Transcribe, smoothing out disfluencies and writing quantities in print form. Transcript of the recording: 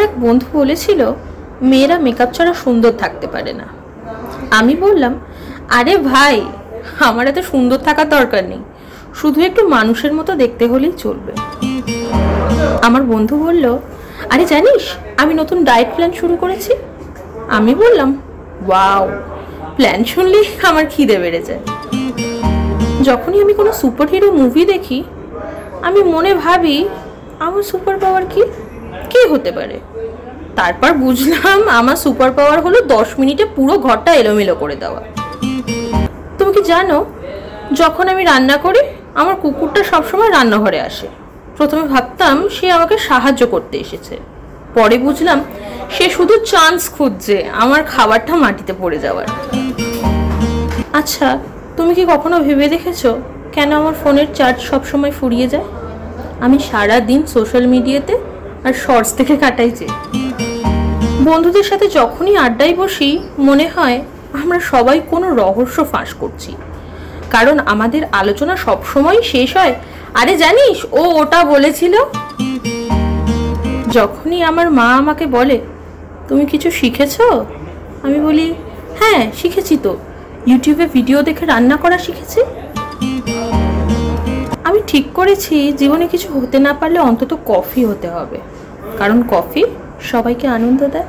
এক বন্ধু বলেছিল মেয়েরা মেকআপ ছাড়া সুন্দর থাকতে পারে না। আমি বললাম, আরে ভাই, আমার এত সুন্দর থাকার দরকার নেই, শুধু একটু মানুষের মতো দেখতে হলেই চলবে। আমার বন্ধু বলল, আরে জানিস আমি নতুন ডায়েট প্ল্যান শুরু করেছি। আমি বললাম, ওয়াও, প্ল্যান শুনলেই আমার খিদে বেড়ে যায়। যখনই আমি কোনো সুপার হিরো মুভি দেখি আমি মনে ভাবি আমার সুপার পাওয়ার কি হতে পারে। তারপর বুঝলাম আমার সুপার পাওয়ার হলো 10 মিনিটে পুরো ঘরটা এলোমেলো করে দেওয়া। তুমি কি জানো, যখন আমি রান্না করি আমার কুকুরটা সবসময় রান্নাঘরে আসে। প্রথমে ভাবতাম সে আমাকে সাহায্য করতে এসেছে, পরে বুঝলাম সে শুধু চান্স খুঁজছে আমার খাবারটা মাটিতে পড়ে যাওয়ার। আচ্ছা, তুমি কি কখনো ভেবে দেখেছো কেন আমার ফোনের চার্জ সবসময় ফুরিয়ে যায়? আমি সারা দিন সোশ্যাল মিডিয়াতে আর শর্টস থেকে কাটাইছি। বন্ধুদের সাথে যখনই আড্ডায় বসি মনে হয় আমরা সবাই কোনো রহস্য ফাঁস করছি, কারণ আমাদের আলোচনা সবসময় শেষ হয়, আরে জানিস ও ওটা বলেছিল। যখনই আমার মা আমাকে বলে, তুমি কিছু শিখেছো? আমি বলি, হ্যাঁ শিখেছি তো, ইউটিউবে ভিডিও দেখে রান্না করা শিখেছি। আমি ঠিক করেছি জীবনে কিছু হতে না পারলে অন্তত কফি হতে হবে, কারণ কফি সবাইকে আনন্দ দেয়।